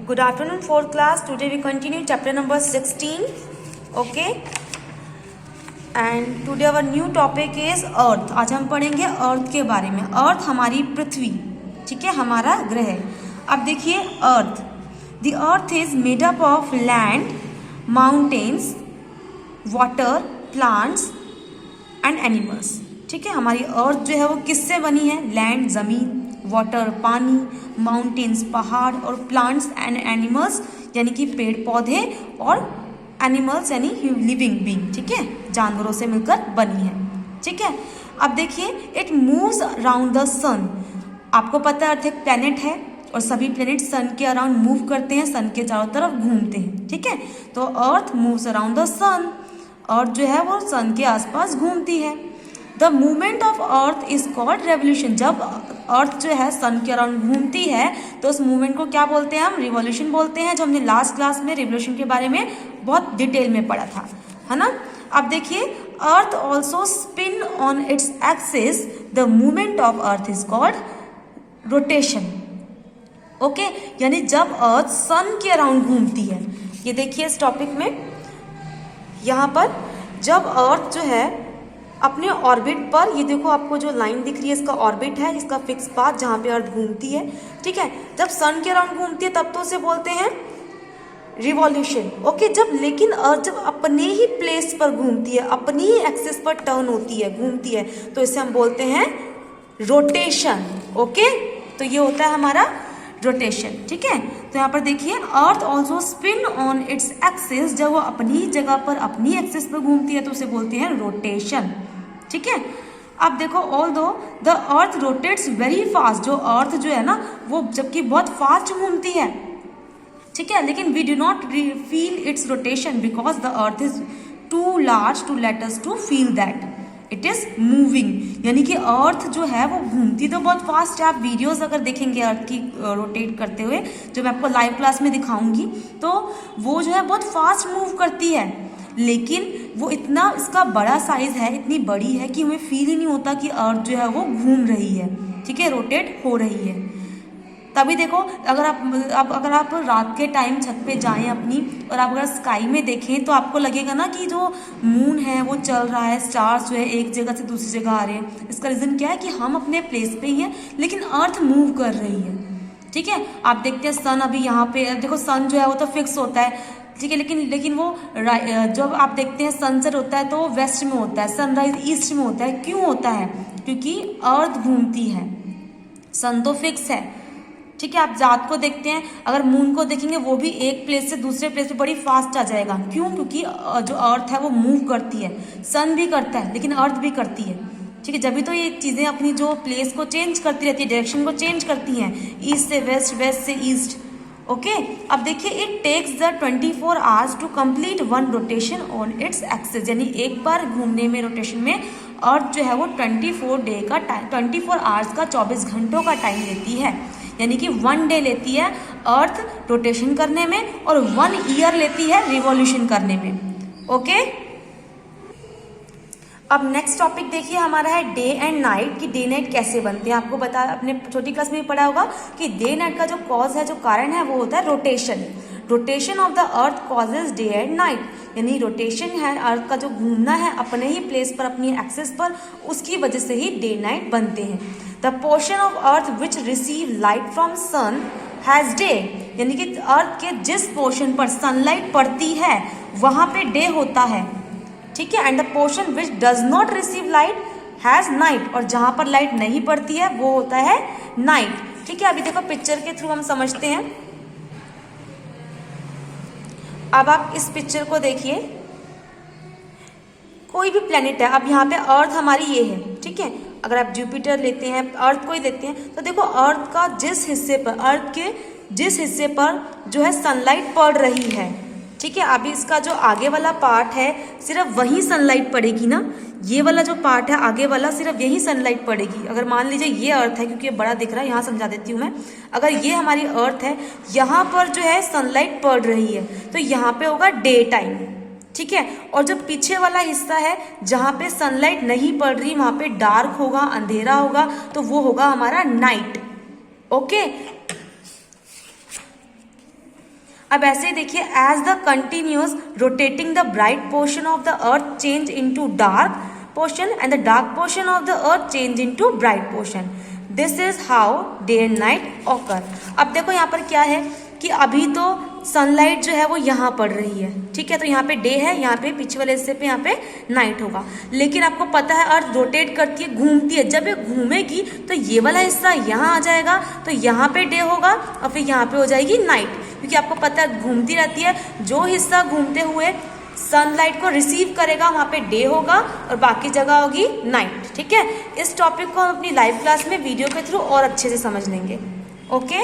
Good afternoon, fourth class. Today we continue chapter number 16. Okay. And today our new topic is Earth. आज हम पढ़ेंगे अर्थ के बारे में. अर्थ हमारी पृथ्वी, ठीक है, हमारा ग्रह. अब देखिए अर्थ. The earth is made up of land, mountains, water, plants and animals. ठीक है, हमारी अर्थ जो है वो किससे बनी है? लैंड ज़मीन, वाटर पानी, माउंटेन्स पहाड़ और प्लांट्स एंड एनिमल्स यानी कि पेड़ पौधे और एनिमल्स यानी लिविंग बीइंग, ठीक है, जानवरों से मिलकर बनी है. ठीक है, अब देखिए इट मूव्स अराउंड द सन. आपको पता है अर्थ एक प्लैनेट है और सभी प्लैनेट सन के अराउंड मूव करते हैं, सन के चारों तरफ घूमते हैं. ठीक है, तो अर्थ मूव्स अराउंड द सन. अर्थ जो है वो सन के आसपास घूमती है. The movement of earth is called revolution. जब अर्थ जो है सन के अराउंड घूमती है तो उस मूवमेंट को क्या बोलते हैं? हम रिवॉल्यूशन बोलते हैं, जो हमने लास्ट क्लास में रिवॉल्यूशन के बारे में बहुत डिटेल में पढ़ा था, है ना. अब देखिए earth also spin on its axis. The movement of earth is called rotation. Okay, यानी जब अर्थ सन के अराउंड घूमती है, ये देखिए इस टॉपिक में यहाँ पर जब अर्थ जो है अपने ऑर्बिट पर, ये देखो आपको जो लाइन दिख रही है इसका ऑर्बिट है, इसका फिक्स पाथ जहाँ पे अर्थ घूमती है. ठीक है, जब सन के अराउंड घूमती है तब तो उसे बोलते हैं रिवॉल्यूशन. ओके, जब लेकिन अर्थ जब अपने ही प्लेस पर घूमती है, अपनी ही एक्सिस पर टर्न होती है, घूमती है, तो इसे हम बोलते हैं रोटेशन. ओके, तो ये होता है हमारा रोटेशन. ठीक है, तो यहाँ पर देखिए earth also spin on its axis. जब वो अपनी ही जगह पर अपनी एक्सिस पर घूमती है तो उसे बोलते हैं रोटेशन. ठीक है, अब देखो although the earth rotates very fast. जो अर्थ जो है ना वो जबकि बहुत फास्ट घूमती है, ठीक है, लेकिन we do not feel its rotation because the earth is too large to let us to feel that it is moving. यानी कि अर्थ जो है वो घूमती तो बहुत फास्ट है. आप वीडियोस अगर देखेंगे अर्थ की रोटेट करते हुए, जो मैं आपको लाइव क्लास में दिखाऊंगी, तो वो जो है बहुत फास्ट मूव करती है, लेकिन वो इतना इसका बड़ा साइज है, इतनी बड़ी है कि हमें फील ही नहीं होता कि अर्थ जो है वो घूम रही है. ठीक है, रोटेट हो रही है. तभी देखो अगर आप रात के टाइम छत पे जाएं अपनी और आप अगर स्काई में देखें तो आपको लगेगा ना कि जो मून है वो चल रहा है, स्टार्स जो है एक जगह से दूसरी जगह आ रहे हैं. इसका रीज़न क्या है कि हम अपने प्लेस पे ही हैं लेकिन अर्थ मूव कर रही है. ठीक है, आप देखते हैं सन अभी यहाँ पे देखो, सन जो है वो तो फिक्स होता है, ठीक है, लेकिन वो जब आप देखते हैं सनसेट होता है तो वो वेस्ट में होता है, सनराइज ईस्ट में होता है. क्यों होता है? क्योंकि अर्थ घूमती है, सन तो फिक्स है. ठीक है, आप रात को देखते हैं, अगर मून को देखेंगे वो भी एक प्लेस से दूसरे प्लेस पे बड़ी फास्ट आ जाएगा. क्यों? क्योंकि जो अर्थ है वो मूव करती है. सन भी करता है लेकिन अर्थ भी करती है. ठीक है, जब भी तो ये चीज़ें अपनी जो प्लेस को चेंज करती रहती है, डायरेक्शन को चेंज करती हैं, ईस्ट से वेस्ट, वेस्ट से ईस्ट. ओके, अब देखिए it takes the 24 hours to complete one rotation on its axis. यानी एक बार घूमने में, रोटेशन में अर्थ जो है वो 24 आवर्स का 24 घंटों का टाइम लेती है. यानी कि 1 डे लेती है अर्थ रोटेशन करने में और 1 ईयर लेती है रिवॉल्यूशन करने में. ओके, अब नेक्स्ट टॉपिक देखिए हमारा है डे एंड नाइट, कि डे नाइट कैसे बनते हैं. आपको पता, अपने छोटी क्लास में भी पढ़ा होगा कि डे नाइट का जो कॉज है, जो कारण है, वो होता है rotation. Rotation of the earth causes day and night. यानी रोटेशन है अर्थ का जो घूमना है अपने ही प्लेस पर, अपनी एक्सिस पर, उसकी वजह से ही डे नाइट बनते हैं. The portion of earth which receive light from sun has day. यानी कि अर्थ के जिस पोर्शन पर सनलाइट पड़ती है वहां पे डे होता है. ठीक है, and the portion which does not receive light has night. और जहां पर लाइट नहीं पड़ती है वो होता है नाइट. ठीक है, अभी देखो पिक्चर के थ्रू हम समझते हैं. अब आप इस पिक्चर को देखिए, कोई भी प्लेनेट है, अब यहाँ पे अर्थ हमारी ये है. ठीक है, अगर आप जुपिटर लेते हैं, अर्थ को ही लेते हैं, तो देखो अर्थ का जिस हिस्से पर, अर्थ के जिस हिस्से पर जो है सनलाइट पड़ रही है, ठीक है, अभी इसका जो आगे वाला पार्ट है सिर्फ वही सनलाइट पड़ेगी ना. ये वाला जो पार्ट है आगे वाला, सिर्फ यही सनलाइट पड़ेगी. अगर मान लीजिए ये अर्थ है, क्योंकि ये बड़ा दिख रहा है, यहाँ समझा देती हूँ मैं. अगर ये हमारी अर्थ है, यहाँ पर जो है सनलाइट पड़ रही है तो यहाँ पे होगा डे टाइम. ठीक है, और जो पीछे वाला हिस्सा है जहाँ पे सनलाइट नहीं पड़ रही वहाँ पे डार्क होगा, अंधेरा होगा, तो वो होगा हमारा नाइट. ओके, अब ऐसे ही देखिए, as the continuous rotating the bright portion of the earth change into dark portion and the dark portion of the earth change into bright portion, this is how day and night occur. अब देखो यहाँ पर क्या है कि अभी तो sunlight जो है वो यहाँ पड़ रही है, ठीक है, तो यहाँ पे डे है, यहाँ पे पीछे वाले हिस्से पे यहाँ पे नाइट होगा। लेकिन आपको पता है अर्थ रोटेट करती है, घूमती है, जब ये घूमेगी तो ये वाला हिस्सा यहाँ आ जाएगा, तो यहाँ पे डे होगा और फिर यहाँ पे हो जाएगी नाइट, क्योंकि आपको पता है घूमती रहती है, जो हिस्सा घूमते हुए सनलाइट को रिसीव करेगा वहाँ पे डे होगा और बाकी जगह होगी नाइट, ठीक है। इस टॉपिक को हम अपनी लाइव क्लास में वीडियो के थ्रू और अच्छे से समझ लेंगे। ओके।